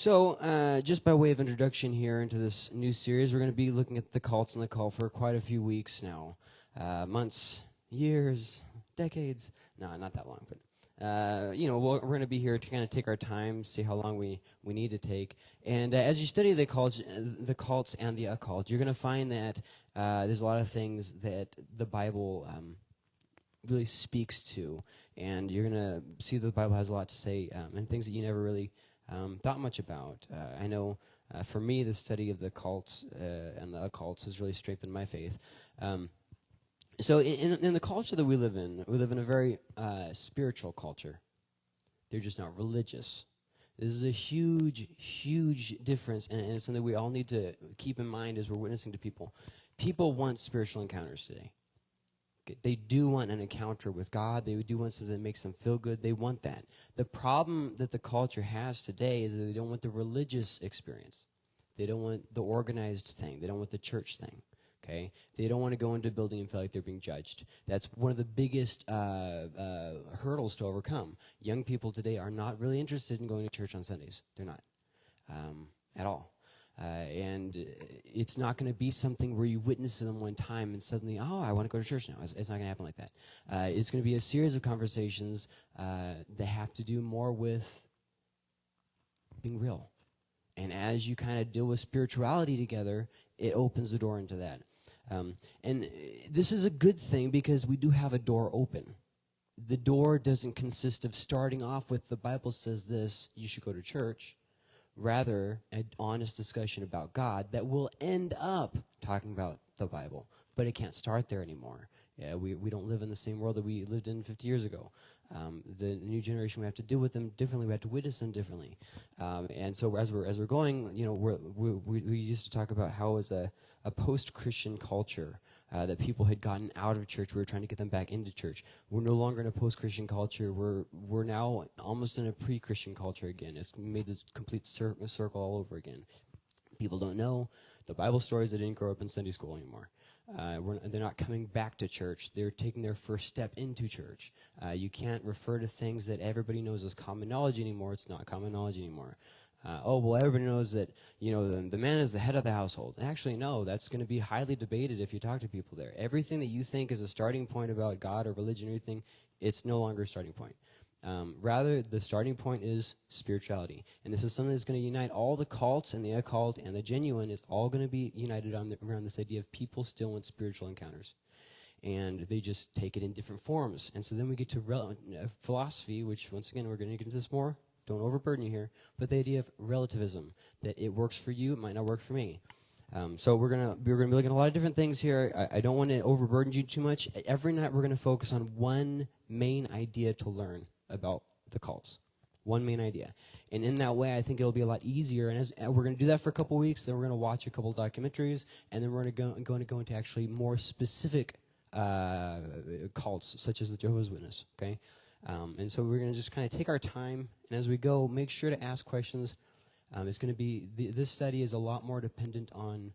Just by way of introduction here into this new series, we're going to be looking at the cults and the cult for quite a few weeks now. Months, years, decades. No, not that long, but, we're going to be here to kind of take our time, see how long we need to take. And as you study the cults and the occult, you're going to find that there's a lot of things that the Bible really speaks to. And you're going to see that the Bible has a lot to say and things that you never really thought much about. I know for me, the study of the cults and the occults has really strengthened my faith. So in the culture that we live in a very spiritual culture. They're just not religious. This is a huge, huge difference, and it's something we all need to keep in mind as we're witnessing to people. People want spiritual encounters today. They do want an encounter with God. They do want something that makes them feel good. They want that. The problem that the culture has today is that they don't want the religious experience. They don't want the organized thing. They don't want the church thing. Okay? They don't want to go into a building and feel like they're being judged. That's one of the biggest hurdles to overcome. Young people today are not really interested in going to church on Sundays. They're not at all. And it's not going to be something where you witness them one time and suddenly, I want to go to church now. It's not going to happen like that. It's going to be a series of conversations that have to do more with being real. And as you kind of deal with spirituality together, it opens the door into that. And this is a good thing because we do have a door open. The door doesn't consist of starting off with the Bible says this, you should go to church. Rather, an honest discussion about God that will end up talking about the Bible. But it can't start there anymore. Yeah, we don't live in the same world that we lived in 50 years ago. The new generation, we have to deal with them differently. We have to witness them differently. And so as we're going, we used to talk about how it was a post-Christian culture that people had gotten out of church. We were trying to get them back into church. We're no longer in a post-Christian culture. We're now almost in a pre-Christian culture again. It's made this complete circle all over again. People don't know the Bible stories. They didn't grow up in Sunday school anymore. They're not coming back to church. They're taking their first step into church. You can't refer to things that everybody knows as common knowledge anymore. It's not common knowledge anymore. Everybody knows that, the man is the head of the household. Actually, no, that's going to be highly debated if you talk to people there. Everything that you think is a starting point about God or religion or anything, it's no longer a starting point. Rather, the starting point is spirituality. And this is something that's going to unite all the cults and the occult and the genuine. It's all going to be united around this idea of people still want spiritual encounters. And they just take it in different forms. And so then we get to philosophy, which, once again, we're going to get into this more. Don't overburden you here. But the idea of relativism, that it works for you, it might not work for me. So we're gonna be looking at a lot of different things here. I don't want to overburden you too much. Every night we're going to focus on one main idea to learn about the cults. One main idea. And in that way, I think it'll be a lot easier. And we're going to do that for a couple weeks. Then we're going to watch a couple of documentaries. And then we're going to go into actually more specific cults, such as the Jehovah's Witness. Okay? And so we're going to just kind of take our time. And as we go, make sure to ask questions. It's going to be, this study is a lot more dependent on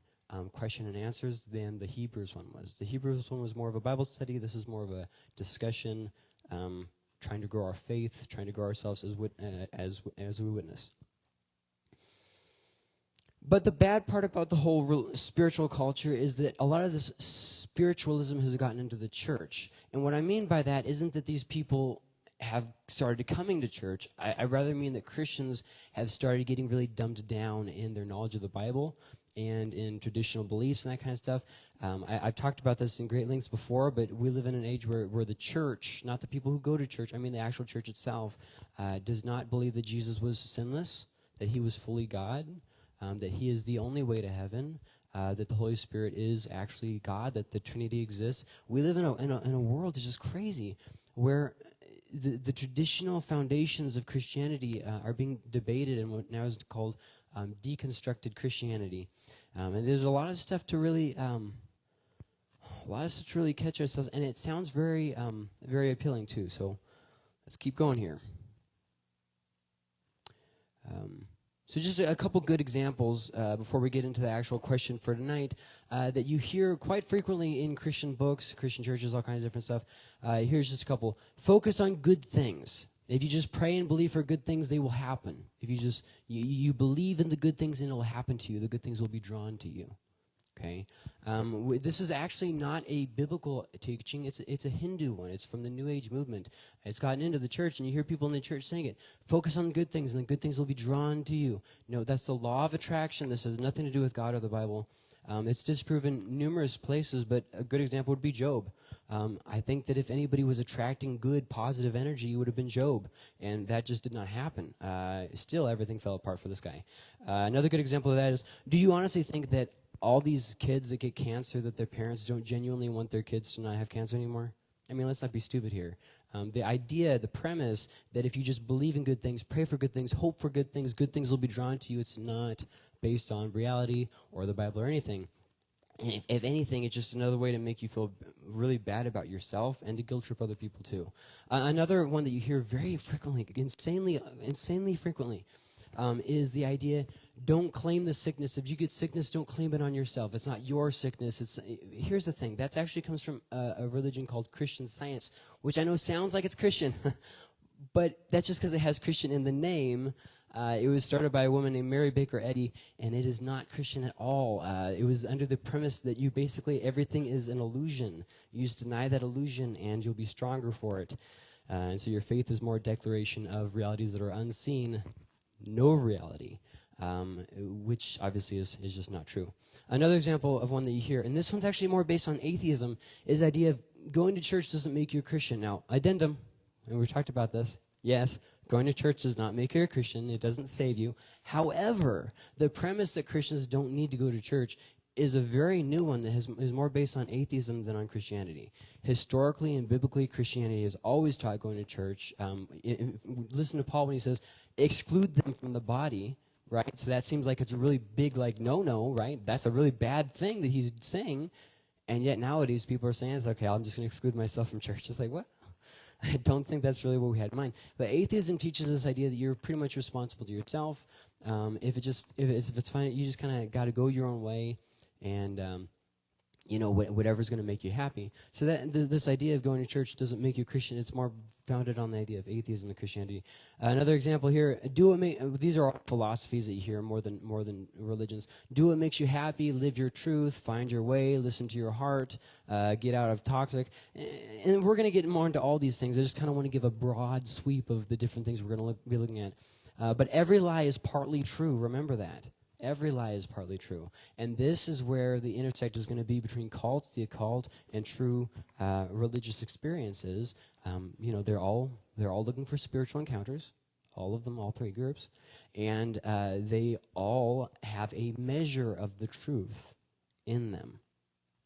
question and answers than the Hebrews one was. The Hebrews one was more of a Bible study. This is more of a discussion, trying to grow our faith, trying to grow ourselves as we witness. But the bad part about the whole spiritual culture is that a lot of this spiritualism has gotten into the church. And what I mean by that isn't that these people have started coming to church. I rather mean that Christians have started getting really dumbed down in their knowledge of the Bible and in traditional beliefs and that kind of stuff. I've talked about this in great lengths before, but we live in an age where the church, not the people who go to church, I mean the actual church itself, does not believe that Jesus was sinless, that he was fully God, that he is the only way to heaven, that the Holy Spirit is actually God, that the Trinity exists. We live in a world that's just crazy, where the traditional foundations of Christianity are being debated in what now is called deconstructed Christianity. And there's a lot of stuff to really catch ourselves, and it sounds very very appealing too. So let's keep going here. So just a couple good examples before we get into the actual question for tonight that you hear quite frequently in Christian books, Christian churches, all kinds of different stuff. Here's just a couple. Focus on good things. If you just pray and believe for good things, they will happen. If you just you believe in the good things, and it will happen to you. The good things will be drawn to you. Okay, this is actually not a biblical teaching. It's a Hindu one. It's from the New Age movement. It's gotten into the church, and you hear people in the church saying it. Focus on good things, and the good things will be drawn to you. No, that's the law of attraction. This has nothing to do with God or the Bible. It's disproven numerous places, but a good example would be Job. I think that if anybody was attracting good, positive energy, it would have been Job, and that just did not happen. Still, everything fell apart for this guy. Another good example of that is, do you honestly think that all these kids that get cancer, that their parents don't genuinely want their kids to not have cancer anymore? I mean, let's not be stupid here. The idea, the premise, that if you just believe in good things, pray for good things, hope for good things will be drawn to you. It's not based on reality or the Bible or anything. And if anything, it's just another way to make you feel really bad about yourself and to guilt trip other people too. Another one that you hear very frequently, insanely frequently, is the idea, don't claim the sickness. If you get sickness, don't claim it on yourself. It's not your sickness. Here's the thing. That actually comes from a religion called Christian Science, which I know sounds like it's Christian, but that's just because it has Christian in the name. It was started by a woman named Mary Baker Eddy, and it is not Christian at all. It was under the premise that you basically, everything is an illusion. You just deny that illusion, and you'll be stronger for it. And so your faith is more a declaration of realities that are unseen, no reality, which obviously is just not true. Another example of one that you hear, and this one's actually more based on atheism, is the idea of going to church doesn't make you a Christian. Now, addendum, and we talked about this, yes, going to church does not make you a Christian. It doesn't save you. However, the premise that Christians don't need to go to church is a very new one that is more based on atheism than on Christianity. Historically and biblically, Christianity has always taught going to church. Listen to Paul when he says, exclude them from the body, right? So that seems like it's a really big, no, right? That's a really bad thing that he's saying. And yet nowadays people are saying, it's okay, I'm just going to exclude myself from church. It's like, what? I don't think that's really what we had in mind. But atheism teaches this idea that you're pretty much responsible to yourself. If it's fine, you just kind of got to go your own way, and whatever's going to make you happy. So that this idea of going to church doesn't make you a Christian. It's more founded on the idea of atheism and Christianity. Another example here: these are all philosophies that you hear more than religions. Do what makes you happy. Live your truth. Find your way. Listen to your heart. Get out of toxic. And we're going to get more into all these things. I just kind of want to give a broad sweep of the different things we're going to be looking at. But every lie is partly true. Remember that. Every lie is partly true. And this is where the intersect is going to be between cults, the occult, and true religious experiences. They're all looking for spiritual encounters, all of them, all three groups. And they all have a measure of the truth in them.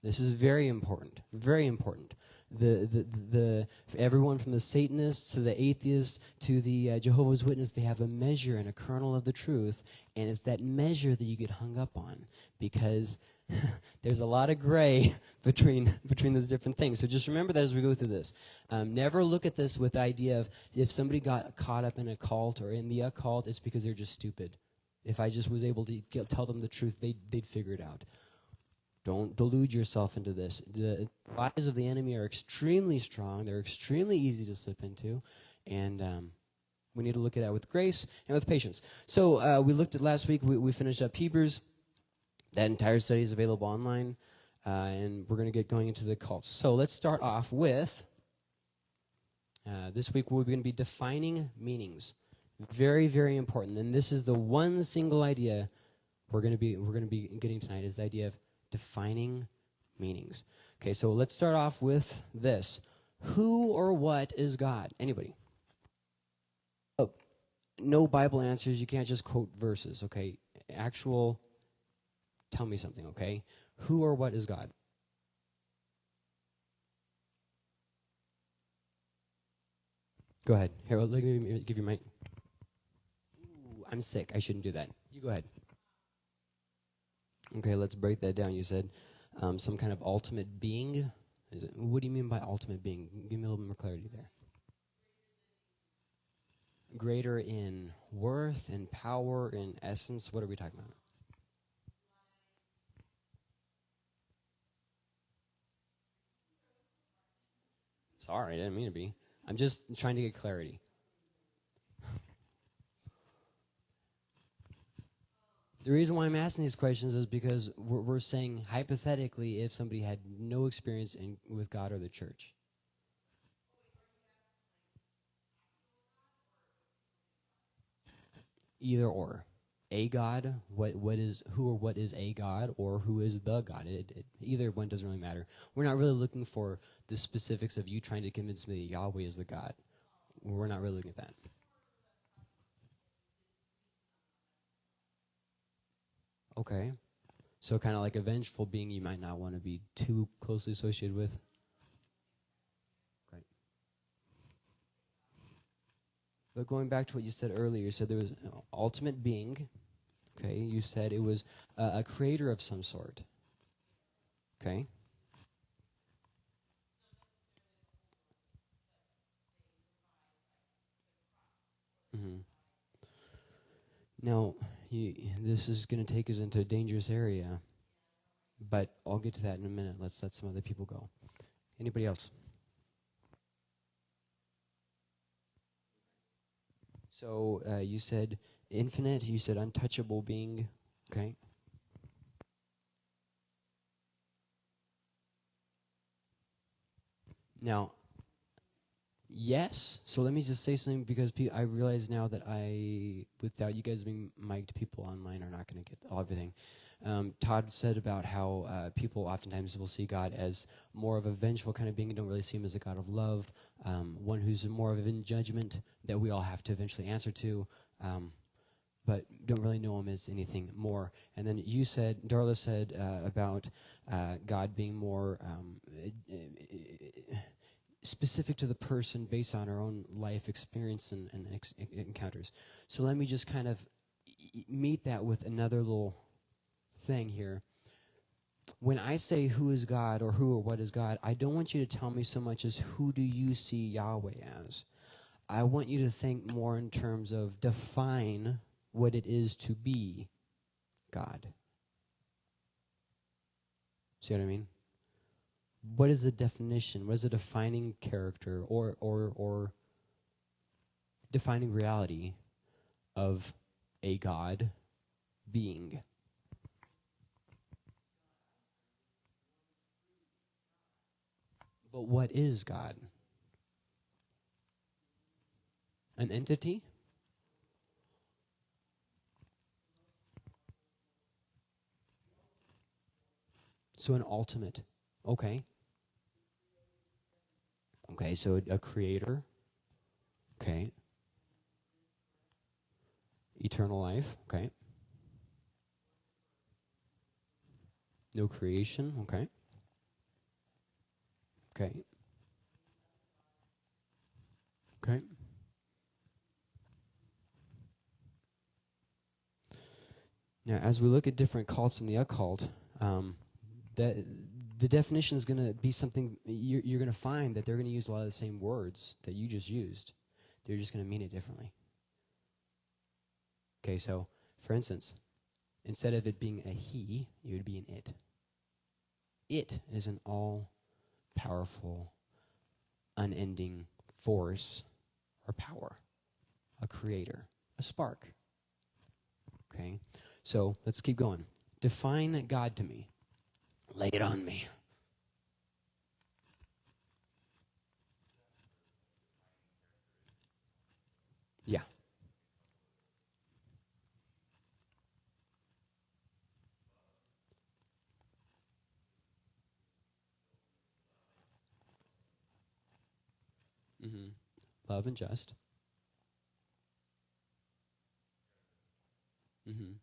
This is very important, very important. Everyone from the Satanists to the atheists to the Jehovah's Witness, they have a measure and a kernel of the truth, and it's that measure that you get hung up on, because there's a lot of gray between those different things. So just remember that as we go through this. Never look at this with the idea of, if somebody got caught up in a cult or in the occult, it's because they're just stupid. If I just was able to tell them the truth, they'd figure it out. Don't delude yourself into this. The lies of the enemy are extremely strong. They're extremely easy to slip into. And we need to look at that with grace and with patience. So we looked at last week, we finished up Hebrews. That entire study is available online. And we're going to get going into the cults. So let's start off with, this week we're going to be defining meanings. Very, very important. And this is the one single idea we're going to be getting tonight, is the idea of defining meanings. Okay, so let's start off with this. Who or what is God? Anybody? Oh, no Bible answers. You can't just quote verses, okay? Tell me something, okay? Who or what is God? Go ahead. Here, let me give you my... Ooh, I'm sick. I shouldn't do that. You go ahead. Okay, let's break that down. You said some kind of ultimate being. What do you mean by ultimate being? Give me a little bit more clarity there. Greater in worth, in power, in essence. What are we talking about? Sorry, I didn't mean to be. I'm just trying to get clarity. The reason why I'm asking these questions is because we're saying hypothetically if somebody had no experience with God or the church. Either or. A God, what is who or what is a God, or who is the God. Either one doesn't really matter. We're not really looking for the specifics of you trying to convince me that Yahweh is the God. We're not really looking at that. Okay. So kind of like a vengeful being you might not want to be too closely associated with. Right. But going back to what you said earlier, you said there was an ultimate being. Okay, you said it was a creator of some sort. Okay. Mm-hmm. Now, this is going to take us into a dangerous area, but I'll get to that in a minute. Let's let some other people go. Anybody else? So you said infinite, you said untouchable being. Okay. Now, yes. So let me just say something because I realize now that without you guys being mic'd, people online are not going to get everything. Todd said about how people oftentimes will see God as more of a vengeful kind of being and don't really see him as a God of love, one who's more of in judgment that we all have to eventually answer to, but don't really know him as anything more. And then you said, Darla said about God being more specific to the person based on our own life experience and encounters. So let me just kind of meet that with another little thing here. When I say who is God or who or what is God, I don't want you to tell me so much as who do you see Yahweh as. I want you to think more in terms of define what it is to be God. See what I mean? What is the definition? What is the defining character or defining reality of a God being? But what is God? An entity? So an ultimate. Okay. Okay, so a creator. Okay. Eternal life. Okay. No creation. Okay. Okay. Okay. Now, as we look at different cults in the occult, that the definition is going to be something you're going to find that they're going to use a lot of the same words that you just used. They're just going to mean it differently. Okay, so for instance, instead of it being a he, it would be an it. It is an all-powerful, unending force or power, a creator, a spark. Okay, so let's keep going. Define God to me. Lay it on me. Yeah. Mm-hmm. Love and just. Mm-hmm.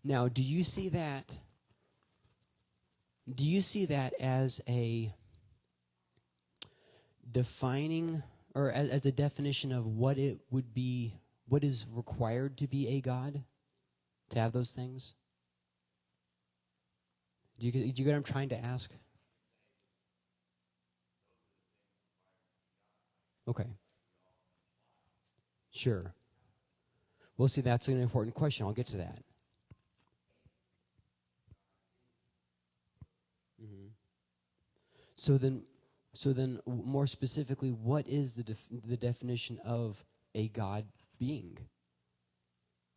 Now, do you see that? Do you see that as a defining or as a definition of what it would be, what is required to be a God? To have those things? Do you get what I'm trying to ask? Okay. Sure. Well, see, that's an important question. I'll get to that. Mm-hmm. So then, So then, more specifically, what is the definition of a God being?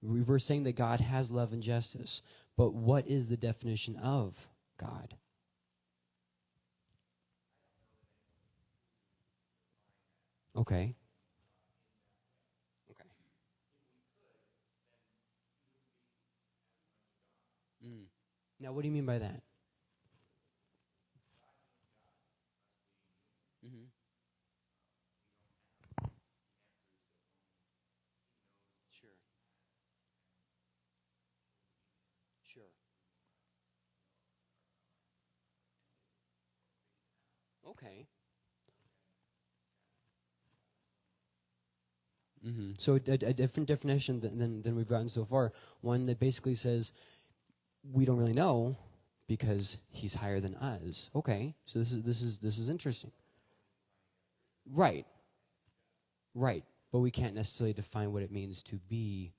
We were saying that God has love and justice, but what is the definition of God? Okay. Okay. Mm. Now, what do you mean by that? Mm-hmm. Sure. Sure. Okay. Mm-hmm. So a different definition than we've gotten so far. One that basically says we don't really know because he's higher than us. Okay. So this is interesting. Right. Right. But we can't necessarily define what it means to be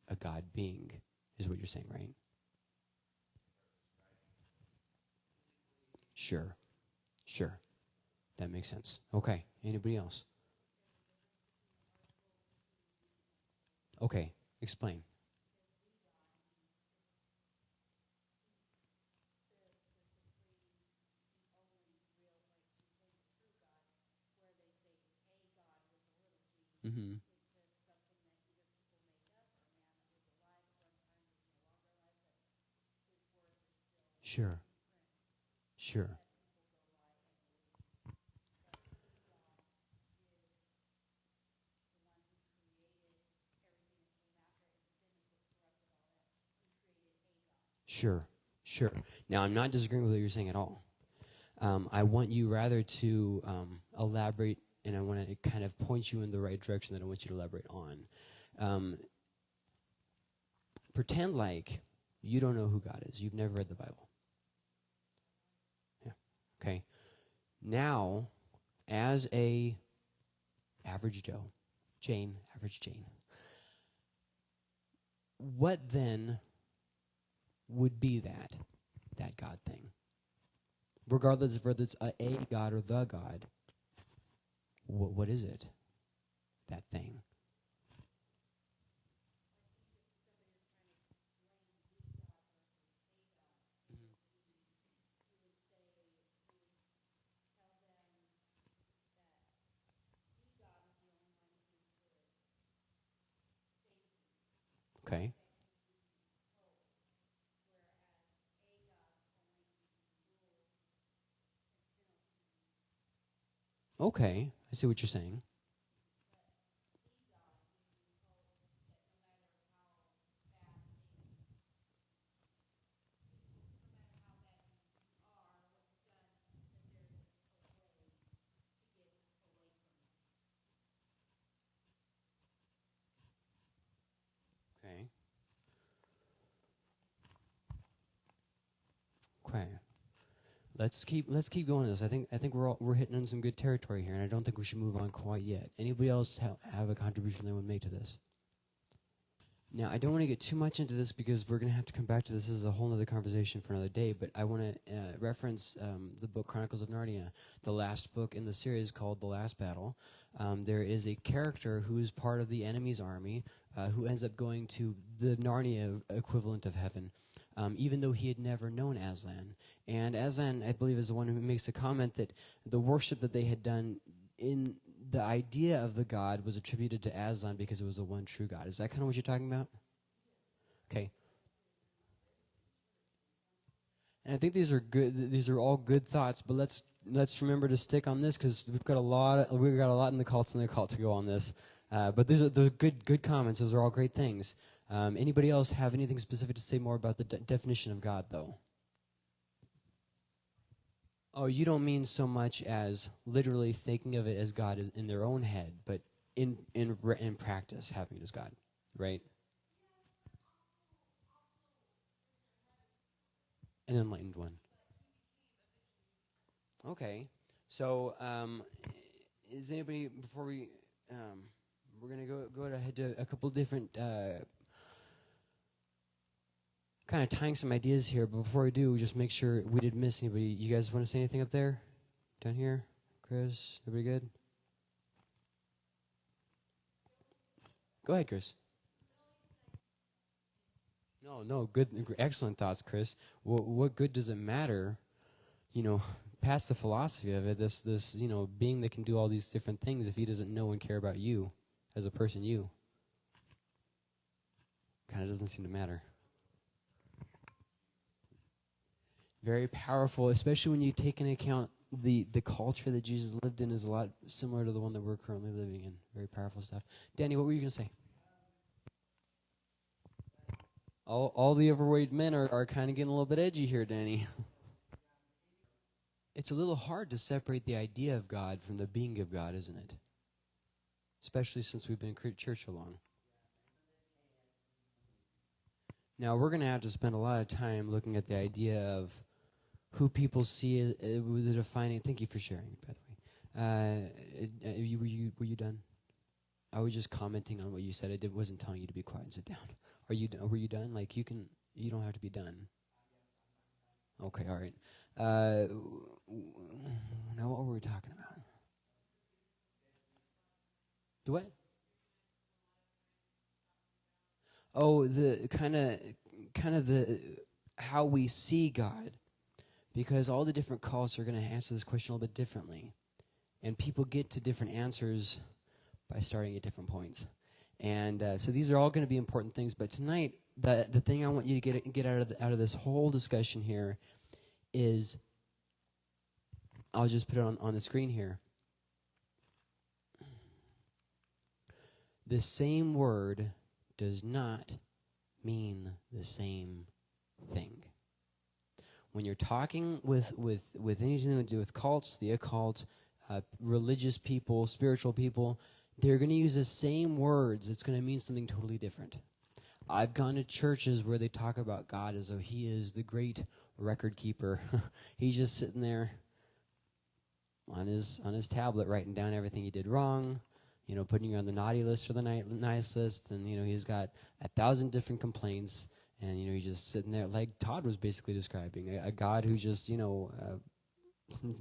a God being, is what you're saying, right? Sure. Sure. That makes sense. Okay. Anybody else? Okay. Explain. Mm-hmm. Sure. Sure. Sure. Sure. Now, I'm not disagreeing with what you're saying at all. I want you rather to elaborate, and I want to kind of point you in the right direction that I want you to elaborate on. Um, pretend like you don't know who God is. You've never read the Bible. Yeah. Okay. Now, as a average Joe, average Jane, what then would be that God thing? Regardless of whether it's a God or the God, what is it? That thing. Okay. Okay. I see what you're saying. Okay. Okay. Let's keep going with this. I think we're hitting on some good territory here, and I don't think we should move on quite yet. Anybody else have a contribution they would make to this? Now, I don't want to get too much into this because we're going to have to come back to this. This is a whole other conversation for another day, but I want to reference the book Chronicles of Narnia, the last book in the series called The Last Battle. There is a character who is part of the enemy's army who ends up going to the Narnia equivalent of heaven, even though he had never known Aslan. And Aslan, I believe, is the one who makes the comment that the worship that they had done in the idea of the God was attributed to Aslan because it was the one true God. Is that kind of what you're talking about? Okay. And I think these are good. These are all good thoughts. But let's remember to stick on this because we've got a lot in the cults and the occult to go on this. But those are good comments. Those are all great things. Anybody else have anything specific to say more about the definition of God, though? Oh, you don't mean so much as literally thinking of it as God is in their own head, but in practice having it as God, right? An enlightened one. Okay. So, is anybody before we're gonna go ahead to a couple different kind of tying some ideas here, but before we do, just make sure we didn't miss anybody. You guys want to say anything up there, down here? Chris? Everybody good? Go ahead, Chris. No, good, excellent thoughts, Chris. What good does it matter, past the philosophy of it, this, being that can do all these different things if he doesn't know and care about you as a person, you? Kind of doesn't seem to matter. Very powerful, especially when you take into account the culture that Jesus lived in is a lot similar to the one that we're currently living in. Very powerful stuff. Danny, what were you going to say? All the overweight men are kind of getting a little bit edgy here, Danny. It's a little hard to separate the idea of God from the being of God, isn't it? Especially since we've been in church so long. Now, we're going to have to spend a lot of time looking at the idea of who people see with the defining. Thank you for sharing, by the way. Were you done? I was just commenting on what you said. I wasn't telling you to be quiet and sit down. Were you done? Like you don't have to be done. Okay, all right. Now what were we talking about? The what? Oh, the kind of the how we see God, because all the different cults are going to answer this question a little bit differently, and people get to different answers by starting at different points, and so these are all going to be important things. But tonight, the thing I want you to get out of this whole discussion here is, I'll just put it on the screen here. The same word does not mean the same thing. When you're talking with anything to do with cults, the occult, religious people, spiritual people, they're going to use the same words. It's going to mean something totally different. I've gone to churches where they talk about God as though he is the great record keeper. He's just sitting there on his tablet writing down everything he did wrong, putting you on the naughty list or the nice list, and he's got 1,000 different complaints, and he's just sitting there like Todd was basically describing, a God who just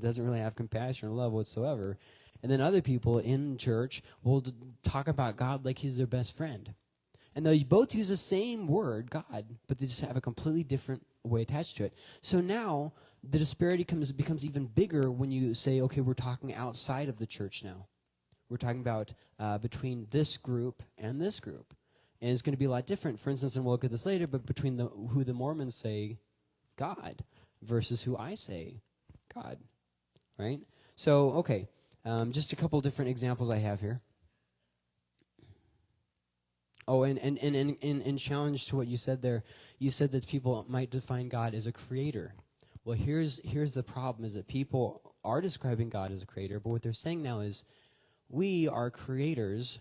doesn't really have compassion or love whatsoever. And then other people in church will talk about God like he's their best friend, and they both use the same word, God, but they just have a completely different way attached to it. So now the disparity becomes even bigger when you say, okay, we're talking outside of the church now. We're talking about between this group and this group. And it's going to be a lot different. For instance, and we'll look at this later, but between who the Mormons say God versus who I say God, right? So, okay, just a couple different examples I have here. Oh, and challenge to what you said there, you said that people might define God as a creator. Well, here's the problem, is that people are describing God as a creator, but what they're saying now is, we are creators,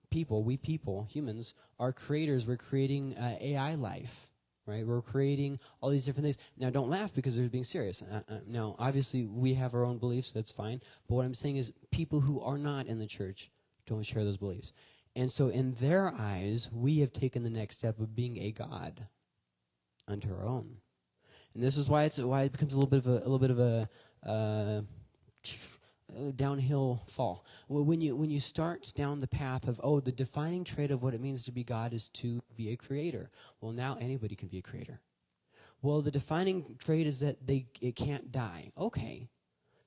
humans, are creators. We're creating AI life, right? We're creating all these different things. Now, don't laugh because they're being serious. Now, obviously, we have our own beliefs. That's fine. But what I'm saying is people who are not in the church don't share those beliefs. And so in their eyes, we have taken the next step of being a god unto our own. And this is why it becomes a little bit of a downhill fall. Well, when you start down the path of, the defining trait of what it means to be God is to be a creator. Well, now anybody can be a creator. Well, the defining trait is that it can't die. Okay.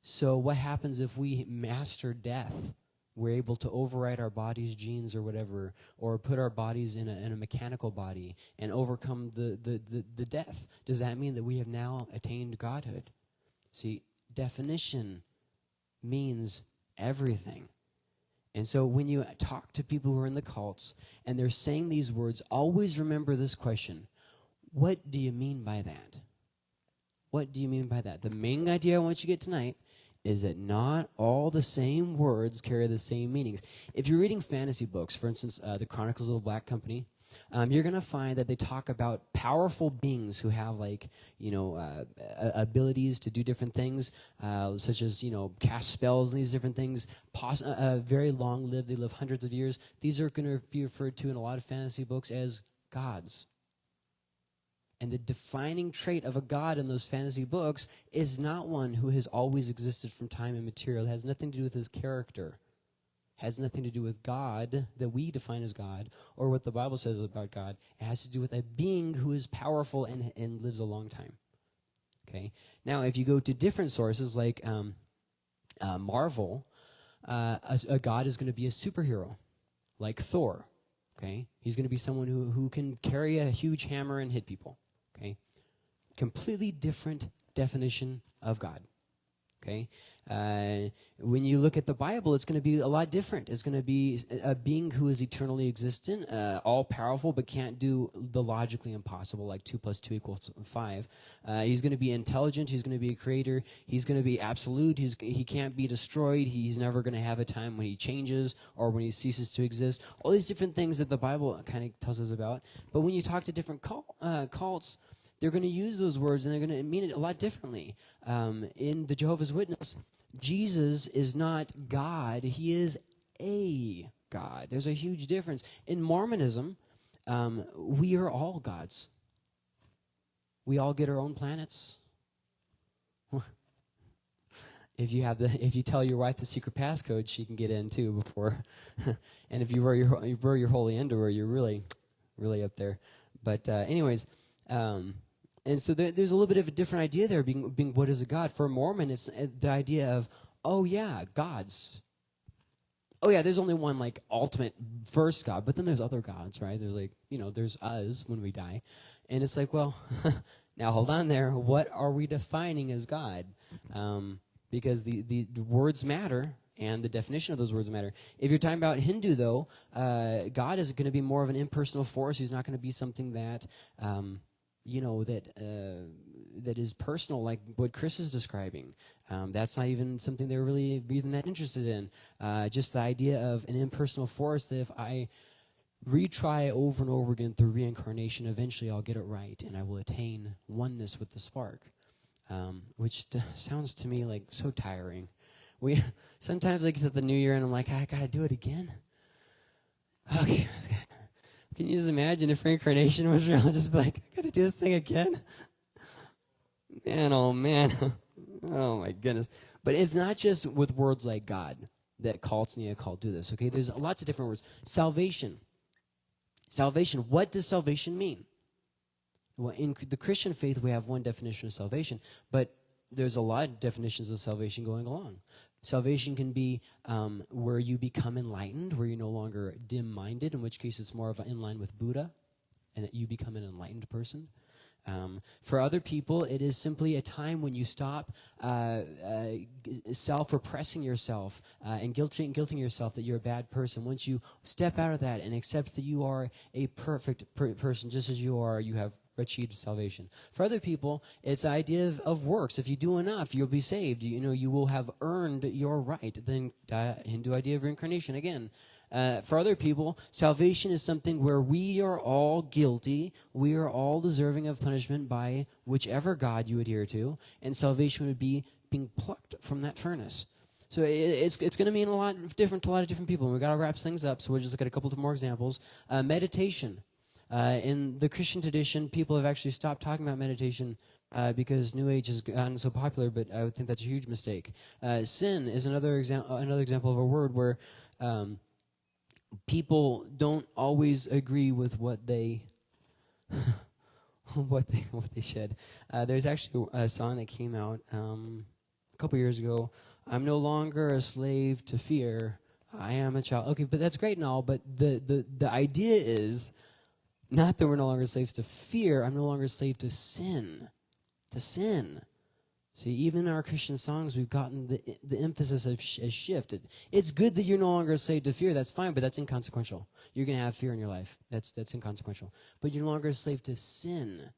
So what happens if we master death? We're able to override our body's genes or whatever, or put our bodies in a mechanical body and overcome the death. Does that mean that we have now attained godhood? See, definition means everything. And so when you talk to people who are in the cults and they're saying these words, always remember this question. What do you mean by that? What do you mean by that? The main idea I want you to get tonight is that not all the same words carry the same meanings. If you're reading fantasy books, for instance, The Chronicles of the Black Company, you're going to find that they talk about powerful beings who have, abilities to do different things, such as, cast spells and these different things, very long-lived, they live hundreds of years. These are going to be referred to in a lot of fantasy books as gods. And the defining trait of a god in those fantasy books is not one who has always existed from time and material. It has nothing to do with his character. It has nothing to do with God that we define as God or what the Bible says about God. It has to do with a being who is powerful and lives a long time. Okay. Now, if you go to different sources like Marvel, a god is going to be a superhero, like Thor. Okay, he's going to be someone who can carry a huge hammer and hit people. Okay, completely different definition of God. Okay, when you look at the Bible, it's going to be a lot different. It's going to be a being who is eternally existent, all-powerful, but can't do the logically impossible, like 2 + 2 = 5. He's going to be intelligent. He's going to be a creator. He's going to be absolute. He can't be destroyed. He's never going to have a time when he changes or when he ceases to exist. All these different things that the Bible kind of tells us about. But when you talk to different cults, they're going to use those words, and they're going to mean it a lot differently. In the Jehovah's Witness, Jesus is not God. He is a God. There's a huge difference. In Mormonism, we are all gods. We all get our own planets. If you tell your wife the secret passcode, she can get in too before. And if you wear your holy underwear, you're really, really up there. But anyways. And so there's a little bit of a different idea there, being what is a god. For a Mormon, it's the idea of, oh yeah, gods. Oh yeah, there's only one like ultimate first god, but then there's other gods, right? There's like, there's us when we die. And it's like, well, now hold on there. What are we defining as God? Because the words matter, and the definition of those words matter. If you're talking about Hindu, though, God is going to be more of an impersonal force. He's not going to be something that... that is personal, like what Chris is describing. That's not even something they're really even that interested in. Just the idea of an impersonal force that if I retry over and over again through reincarnation, eventually I'll get it right and I will attain oneness with the spark, which sounds to me like so tiring. Sometimes I get to the new year and I'm like, I gotta do it again. Okay. Can you just imagine if reincarnation was real? Just be like, I gotta do this thing again? Man, oh man. Oh my goodness. But it's not just with words like God that cults and the occult do this, okay? There's lots of different words. Salvation. Salvation. What does salvation mean? Well, in the Christian faith, we have one definition of salvation, but there's a lot of definitions of salvation going along. Salvation can be where you become enlightened, where you're no longer dim-minded, in which case it's more of in line with Buddha, and that you become an enlightened person. For other people, it is simply a time when you stop self-repressing yourself and guilting yourself that you're a bad person. Once you step out of that and accept that you are a perfect person just as you are, you have achieved salvation. For other people, it's the idea of works. If you do enough, you'll be saved. You will have earned your right. Then Hindu idea of reincarnation again. For other people, salvation is something where we are all guilty. We are all deserving of punishment by whichever God you adhere to, and salvation would be being plucked from that furnace. So it's going to mean a lot different to a lot of different people. And we've got to wrap things up, so we'll just look at a couple of more examples. Meditation. In the Christian tradition, people have actually stopped talking about meditation because New Age has gotten so popular, but I would think that's a huge mistake. Sin is another example of a word where people don't always agree with what they what they should. There's actually a song that came out a couple years ago. I'm no longer a slave to fear. I am a child. Okay, but that's great and all, but the idea is not that we're no longer slaves to fear. I'm no longer a slave to sin. To sin. See, even in our Christian songs, we've gotten the emphasis has shifted. It's good that you're no longer a slave to fear. That's fine, but that's inconsequential. You're going to have fear in your life. That's inconsequential. But you're no longer a slave to sin.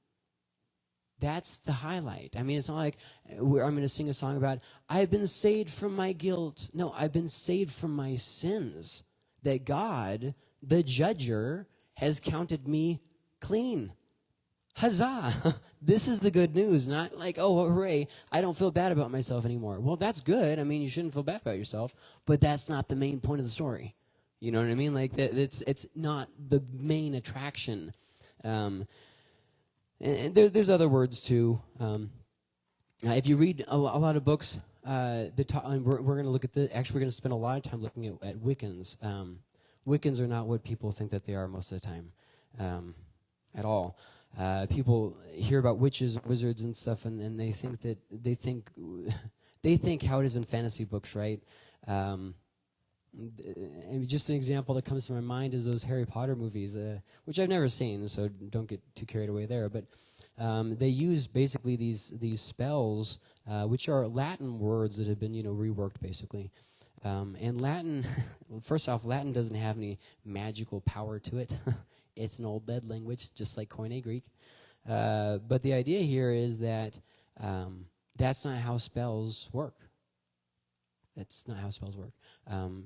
That's the highlight. I mean, it's not like I'm going to sing a song about, I've been saved from my guilt. No, I've been saved from my sins. That God, the judger, has counted me clean. Huzzah! This is the good news, not like, oh, hooray, I don't feel bad about myself anymore. Well, that's good. I mean, you shouldn't feel bad about yourself, but that's not the main point of the story. You know what I mean? Like, it's not the main attraction. And there's other words too. If you read a lot of books, and we're going to look at the. Actually, we're going to spend a lot of time looking at Wiccans. Wiccans are not what people think that they are most of the time, at all. People hear about witches, wizards, and stuff, and they think they think how it is in fantasy books, right? And just an example that comes to my mind is those Harry Potter movies, which I've never seen, so don't get too carried away there. But they use basically these spells, which are Latin words that have been reworked basically. And Latin, first off, Latin doesn't have any magical power to it. It's an old dead language, just like Koine Greek. But the idea here is that that's not how spells work. That's not how spells work.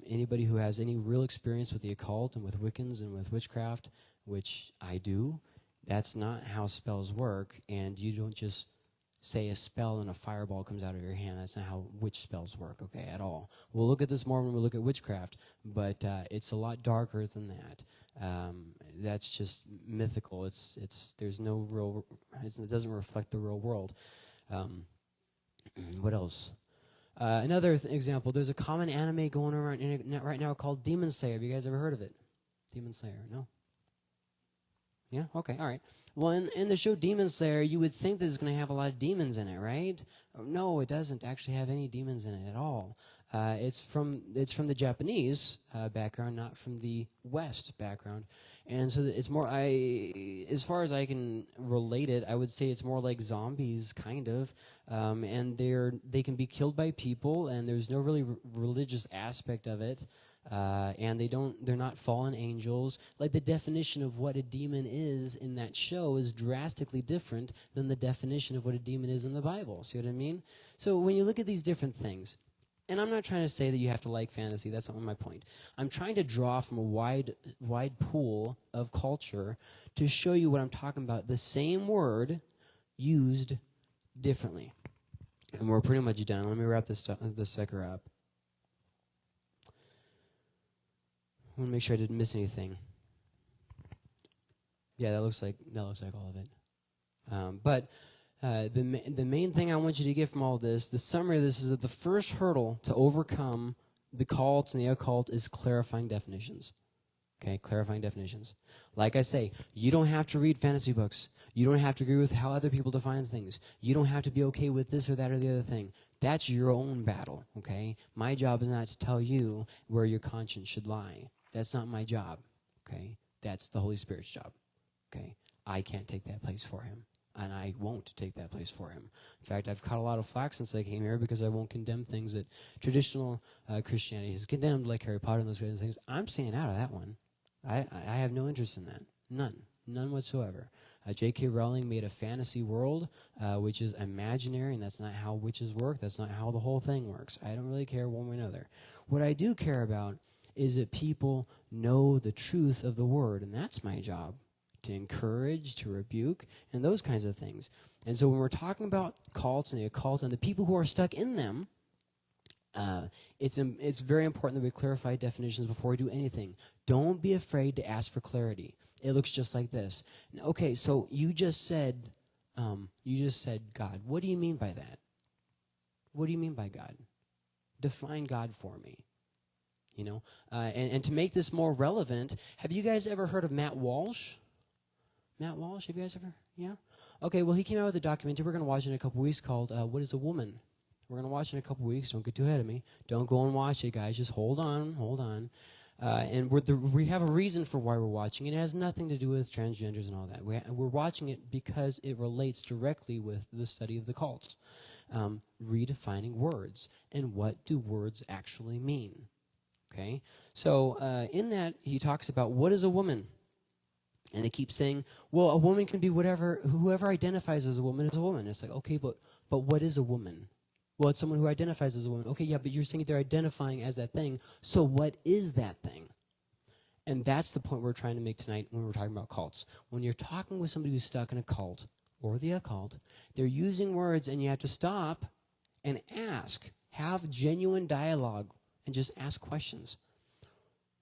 Anybody who has any real experience with the occult and with Wiccans and with witchcraft, which I do, that's not how spells work. And you don't just say a spell and a fireball comes out of your hand. That's not how witch spells work, okay, at all. We'll look at this more when we look at witchcraft, but it's a lot darker than that. That's just mythical. There's no real. It doesn't reflect the real world. What else? Another example, there's a common anime going around internet right now called Demon Slayer. Have you guys ever heard of it? Demon Slayer, no? Yeah? Okay, all right. Well, in the show Demon Slayer, you would think that it's going to have a lot of demons in it, right? No, it doesn't actually have any demons in it at all. It's from the Japanese background, not from the West background. And so it's more, as far as I can relate it, I would say it's more like zombies, kind of. And they can be killed by people, and there's no really religious aspect of it. And they're not fallen angels. Like the definition of what a demon is in that show is drastically different than the definition of what a demon is in the Bible. See what I mean? So when you look at these different things, and I'm not trying to say that you have to like fantasy. That's not my point. I'm trying to draw from a wide pool of culture to show you what I'm talking about. The same word used differently. And we're pretty much done. Let me wrap this sucker up. I want to make sure I didn't miss anything. Yeah, that looks like all of it. But the main thing I want you to get from all this, the summary of this, is that the first hurdle to overcome the cults and the occult is clarifying definitions. Okay, clarifying definitions. Like I say, you don't have to read fantasy books. You don't have to agree with how other people define things. You don't have to be okay with this or that or the other thing. That's your own battle, okay? My job is not to tell you where your conscience should lie. That's not my job, okay? That's the Holy Spirit's job, okay? I can't take that place for him, and I won't take that place for him. In fact, I've caught a lot of flack since I came here because I won't condemn things that traditional Christianity has condemned, like Harry Potter and those kinds of things. I'm staying out of that one. I have no interest in that. None whatsoever. J.K. Rowling made a fantasy world, which is imaginary, and that's not how witches work. That's not how the whole thing works. I don't really care one way or another. What I do care about is that people know the truth of the word, and that's my job, to encourage, to rebuke, and those kinds of things. And so when we're talking about cults and the occult and the people who are stuck in them, it's very important that we clarify definitions before we do anything. Don't be afraid to ask for clarity. It looks just like this. Okay, so you just said God. What do you mean by that? What do you mean by God? Define God for me. You know, and to make this more relevant, have you guys ever heard of Matt Walsh? Matt Walsh, have you guys ever? Yeah? Okay, well, he came out with a documentary. We're going to watch it in a couple weeks called What is a Woman? We're going to watch it in a couple weeks. Don't get too ahead of me. Don't go and watch it, guys. Just hold on. And we have a reason for why we're watching it. It has nothing to do with transgenders and all that. We're watching it because it relates directly with the study of the cults. Redefining words. And what do words actually mean? Okay? So in that, he talks about what is a woman? And they keep saying, well, a woman can be whoever identifies as a woman is a woman. It's like, okay, but what is a woman? Well, it's someone who identifies as a woman. Okay, yeah, but you're saying they're identifying as that thing. So what is that thing? And that's the point we're trying to make tonight when we're talking about cults. When you're talking with somebody who's stuck in a cult or the occult, they're using words, and you have to stop and ask. Have genuine dialogue and just ask questions.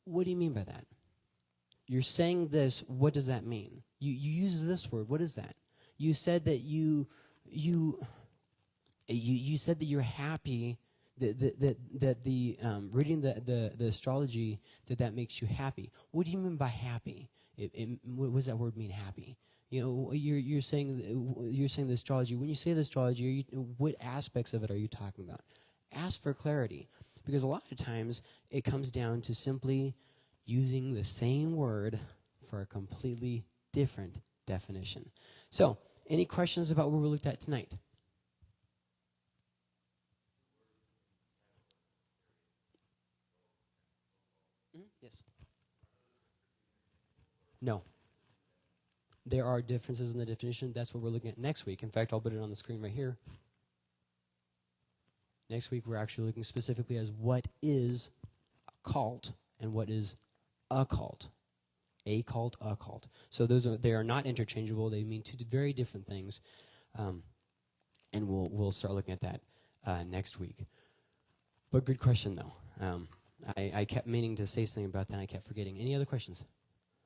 What do you mean by that? You're saying this. What does that mean? You use this word. What is that? You said that you said that you're happy that the reading the astrology that makes you happy. What do you mean by happy? What does that word mean, happy? You know, you're saying the astrology. When you say the astrology, what aspects of it are you talking about? Ask for clarity, because a lot of times it comes down to simply using the same word for a completely different definition. So, any questions about what we looked at tonight? Yes. No. There are differences in the definition. That's what we're looking at next week. In fact, I'll put it on the screen right here. Next week, we're actually looking specifically as what is a cult and what is a cult. A cult, a cult. So they are not interchangeable. They mean two very different things. And we'll start looking at that next week. But good question, though. I kept meaning to say something about that, and I kept forgetting. Any other questions?